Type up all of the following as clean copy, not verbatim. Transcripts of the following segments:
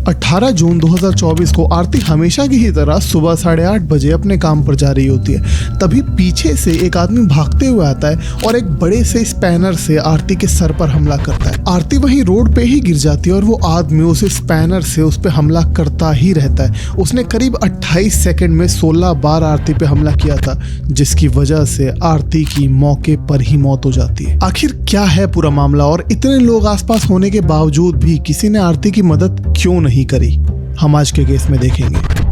18 जून 2024 को आरती हमेशा की ही तरह सुबह 8:30 बजे अपने काम पर जा रही होती है। तभी पीछे से एक आदमी भागते हुए आता है और एक बड़े से स्पैनर से आरती के सर पर हमला करता है। आरती वहीं रोड पे ही गिर जाती है और वो आदमी उस स्पैनर से उस पे हमला करता ही रहता है। उसने करीब 28 सेकंड में 16 बार आरती पे हमला किया था, जिसकी वजह से आरती की मौके पर ही मौत हो जाती है। आखिर क्या है पूरा मामला और इतने लोग आसपास होने के बावजूद भी किसी ने आरती की मदद क्यों नहीं करी, हम आज के केस में देखेंगे।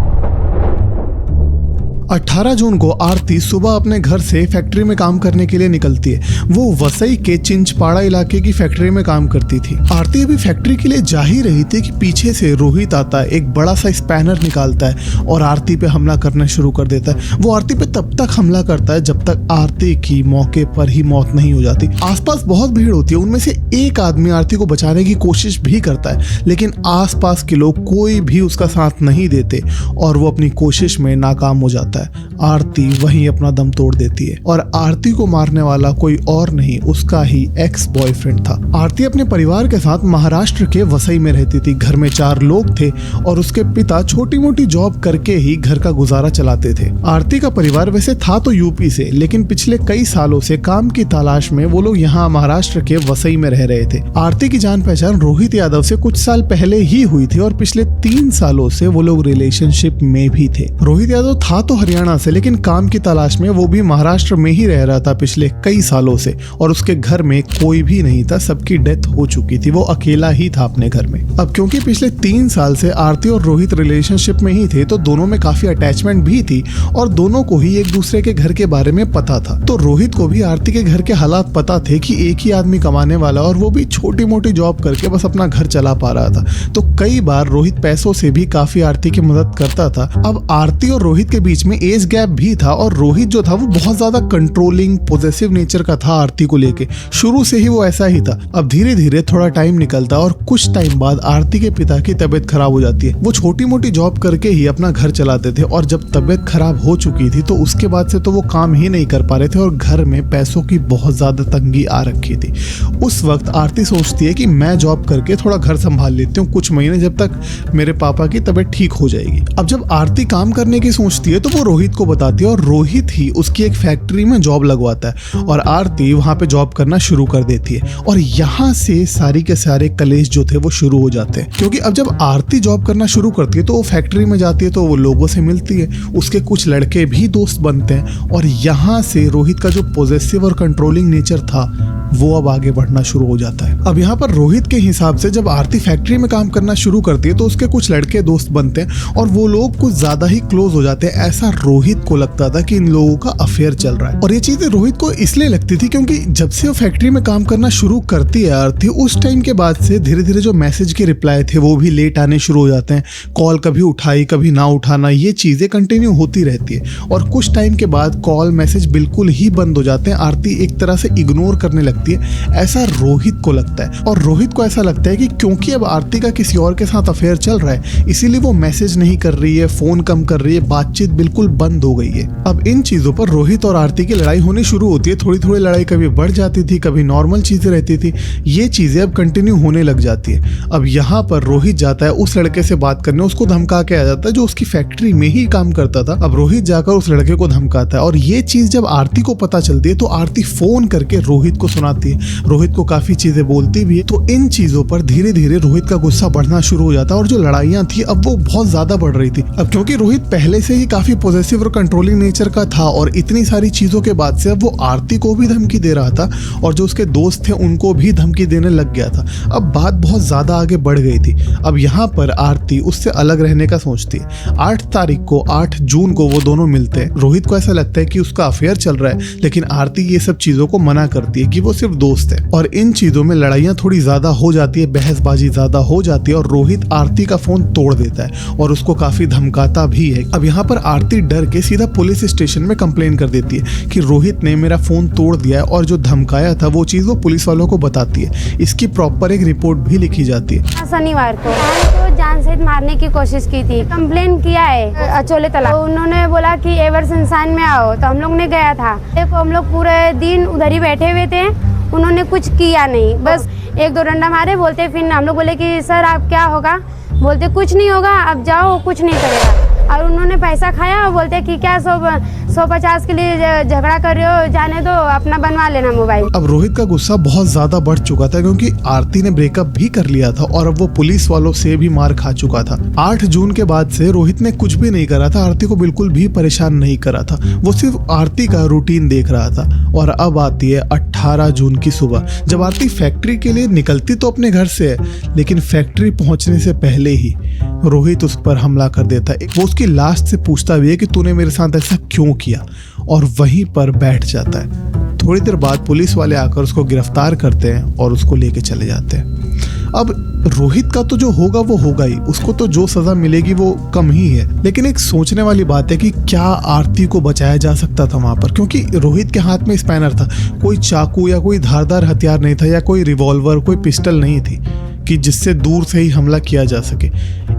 18 जून को आरती सुबह अपने घर से फैक्ट्री में काम करने के लिए निकलती है। वो वसई के चिंचपाड़ा इलाके की फैक्ट्री में काम करती थी। आरती अभी फैक्ट्री के लिए जा ही रही थी कि पीछे से रोहित आता है, एक बड़ा सा स्पैनर निकालता है और आरती पे हमला करना शुरू कर देता है। वो आरती पे तब तक हमला करता है जब तक आरती की मौके पर ही मौत नहीं हो जाती। आसपास बहुत भीड़ होती है, उनमें से एक आदमी आरती को बचाने की कोशिश भी करता है, लेकिन आसपास के लोग कोई भी उसका साथ नहीं देते और वो अपनी कोशिश में नाकाम हो जाता है। आरती वहीं अपना दम तोड़ देती है और आरती को मारने वाला कोई और नहीं, उसका ही एक्स बॉयफ्रेंड था। आरती अपने परिवार के साथ महाराष्ट्र के वसई में रहती थी। घर में 4 लोग थे और उसके पिता छोटी मोटी जॉब करके ही घर का गुजारा चलाते थे। आरती का परिवार वैसे था तो यूपी से, लेकिन पिछले कई सालों से काम की तलाश में वो लोग यहाँ महाराष्ट्र के वसई में रह रहे थे। आरती की जान पहचान रोहित यादव से कुछ साल पहले ही हुई थी और पिछले 3 सालों से वो लोग रिलेशनशिप में भी थे। रोहित यादव था तो हरियाणा से, लेकिन काम की तलाश में वो भी महाराष्ट्र में ही रह रहा था पिछले कई सालों से और उसके घर में कोई भी नहीं था, सबकी डेथ हो चुकी थी। वो अकेला ही था अपने घर में। अब क्योंकि पिछले 3 साल से आरती और रोहित रिलेशनशिप में ही थे तो दोनों में काफी अटैचमेंट भी थी और दोनों को ही एक दूसरे के घर के बारे में पता था। तो रोहित को भी आरती के घर के हालात पता थे कि एक ही आदमी कमाने वाला और वो भी छोटी मोटी जॉब करके बस अपना घर चला पा रहा था। तो कई बार रोहित पैसों से भी काफी आरती की मदद करता था। अब आरती और रोहित के बीच में एज गैप भी था और रोहित जो था वो बहुत ज्यादा कंट्रोलिंग पॉजेसिव नेचर का था आरती को लेके। शुरू से ही वो ऐसा ही था। अब धीरे धीरे थोड़ा टाइम निकलता और कुछ टाइम बाद आरती के पिता की तबीयत खराब हो जाती है। वो छोटी मोटी जॉब करके ही अपना घर चलाते थे और जब तबीयत खराब हो चुकी थी तो उसके बाद से तो वो काम ही नहीं कर पा रहे थे और घर में पैसों की बहुत ज्यादा तंगी आ रखी थी। उस वक्त आरती सोचती है कि मैं जॉब करके थोड़ा घर संभाल लेती हूँ कुछ महीने, जब तक मेरे पापा की तबीयत ठीक हो जाएगी। अब जब आरती काम करने की सोचती है तो वो रोहित को बताती है और रोहित ही उसकी एक फैक्ट्री में जॉब लगवाता है और आरती वहां पे जॉब करना शुरू कर देती है। और यहाँ से सारी के सारे कलेश जो थे वो शुरू हो जाते हैं, क्योंकि अब जब आरती जॉब करना शुरू करती है तो वो फैक्ट्री में जाती है तो वो लोगों से मिलती है, उसके कुछ लड़के भी दोस्त बनते हैं और यहाँ से रोहित का जो पॉजेसिव और कंट्रोलिंग नेचर था वो अब आगे बढ़ना शुरू हो जाता है। अब यहाँ पर रोहित के हिसाब से जब आरती फैक्ट्री में काम करना शुरू करती है तो उसके कुछ लड़के दोस्त बनते हैं और वो लोग कुछ ज्यादा ही क्लोज हो जाते हैं। ऐसा रोहित को लगता था कि इन लोगों का अफेयर चल रहा है और ये चीजें रोहित को इसलिए लगती थी क्योंकि जब से वो फैक्ट्री में काम करना शुरू करती है आरती, उस टाइम के बाद से धीरे धीरे जो मैसेज के रिप्लाई थे वो भी लेट आने शुरू हो जाते हैं। कॉल कभी उठाई कभी ना उठाना, ये चीजें कंटिन्यू होती रहती है और कुछ टाइम के बाद कॉल मैसेज बिल्कुल ही बंद हो जाते हैं। आरती एक तरह से इग्नोर करने लगती है, ऐसा रोहित को लगता है। और रोहित को ऐसा लगता है कि क्योंकि अब आरती का किसी और के साथ अफेयर चल रहा है इसीलिए वो मैसेज नहीं कर रही है, फोन कम कर रही है, बातचीत बिल्कुल बंद हो गई है। अब इन चीजों पर रोहित और आरती की लड़ाई होनी शुरू होती है। थोड़ी थोड़ी लड़ाई कभी बढ़ जाती थी, कभी नॉर्मल चीजें रहती थी। ये चीजें अब कंटिन्यू होने लग जाती है। अब यहाँ पर रोहित जाता है उस लड़के से बात करने, उसको धमका के आ जाता है जो उसकी फैक्ट्री में ही काम करता था। अब रोहित जाकर उस लड़के को धमकाता है और ये चीज जब आरती को पता चलती है तो आरती फोन करके रोहित को सुनाती है। रोहित को काफी चीजें बोलती भी है। तो इन चीजों पर धीरे धीरे रोहित का गुस्सा बढ़ना शुरू हो जाता है और जो लड़ाइयां थी अब वो बहुत ज्यादा बढ़ रही थी। अब क्योंकि रोहित पहले से ही काफी पॉजिटिव और कंट्रोलिंग नेचर का था और इतनी सारी चीजों के बाद से अब वो आरती को भी धमकी दे रहा था और जो उसके दोस्त थे उनको भी धमकी देने लग गया था। अब बात बहुत ज्यादा आगे बढ़ गई थी। अब यहाँ पर आरती उससे अलग रहने का सोचती है। 8 जून को वो दोनों मिलते हैं। रोहित को ऐसा लगता है कि उसका अफेयर चल रहा है, लेकिन आरती ये सब चीजों को मना करती है कि वो सिर्फ दोस्त है और इन चीजों में लड़ाइयां थोड़ी ज्यादा हो जाती है, बहसबाजी ज्यादा हो जाती है और रोहित आरती का फोन तोड़ देता है और उसको काफी धमकाता भी है। अब यहाँ पर आरती डर के सीधा पुलिस स्टेशन में कंप्लेन कर देती है कि रोहित ने मेरा फोन तोड़ दिया है और जो धमकाया था वो चीज वो पुलिस वालों को बताती है। इसकी प्रॉपर एक रिपोर्ट भी लिखी जाती है। शनिवार को जान सहित मारने की कोशिश की थी, कंप्लेन किया है अचोले तला। तो उन्होंने बोला कि एवर संस्थान में आओ, तो हम लोग ने गया था। देखो हम लोग पूरे दिन उधर ही बैठे हुए थे, उन्होंने कुछ किया नहीं, बस 1-2 डंडा मारे। बोलते फिर हम लोग बोले कि सर आप क्या होगा, बोलते कुछ नहीं होगा, अब जाओ, कुछ नहीं करेगा। और उन्होंने पैसा खाया और बोलते कि क्या 150 के लिए झगड़ा कर रहे हो, जाने दो, अपना बनवा लेना मोबाइल। अब रोहित का गुस्सा बहुत ज्यादा बढ़ चुका था क्योंकि आरती ने ब्रेकअप भी कर लिया था और अब वो पुलिस वालों से भी मार खा चुका था। 8 जून के बाद से रोहित ने कुछ भी नहीं करा था, आरती को बिल्कुल भी परेशान नहीं करा था, वो सिर्फ आरती का रूटीन देख रहा था। और अब आती है 18 जून की सुबह, जब आरती फैक्ट्री के लिए निकलती तो अपने घर से है, लेकिन फैक्ट्री पहुंचने से पहले ही रोहित उस पर हमला कर देता है। वो उसकी लास्ट से पूछता भी है कि तूने मेरे साथ ऐसा क्यों किया, और वहीं पर बैठ जाता है। थोड़ी देर बाद पुलिस वाले आकर उसको गिरफ्तार करते हैं और उसको लेके चले जाते हैं। अब रोहित का तो जो होगा वो होगा ही, उसको तो जो सजा मिलेगी वो कम ही है, लेकिन एक सोचने वाली बात है कि क्या आरती को बचाया जा सकता था वहां पर, क्योंकि रोहित के हाथ में स्पैनर था, कोई चाकू या कोई धारदार हथियार नहीं था, या कोई रिवॉल्वर, कोई पिस्टल नहीं थी कि जिससे दूर से ही हमला किया जा सके।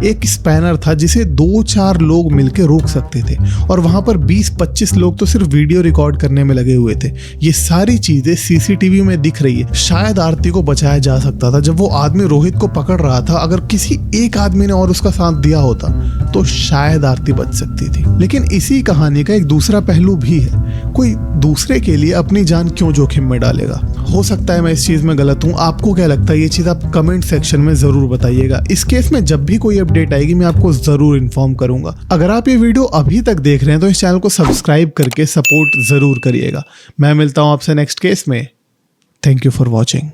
एक स्पैनर था जिसे 2-4 लोग मिलकर रोक सकते थे, और वहां पर 20-25 लोग तो सिर्फ वीडियो रिकॉर्ड करने में लगे हुए थे। ये सारी चीजें सीसीटीवी में दिख रही है। शायद आरती को बचाया जा सकता था। जब वो आदमी रोहित को पकड़ रहा था, अगर किसी एक आदमी ने और उसका साथ दिया होता तो शायद आरती बच सकती थी। लेकिन इसी कहानी का एक दूसरा पहलू भी है, कोई दूसरे के लिए अपनी जान क्यों जोखिम में डालेगा। हो सकता है मैं इस चीज में गलत हूँ, आपको क्या लगता है ये चीज आप कमेंट सेक्शन में जरूर बताइएगा। इस केस में जब भी कोई अपडेट आएगी मैं आपको जरूर इन्फॉर्म करूंगा। अगर आप ये वीडियो अभी तक देख रहे हैं तो इस चैनल को सब्सक्राइब करके सपोर्ट जरूर करिएगा। मैं मिलता हूं आपसे नेक्स्ट केस में। Thank you for watching.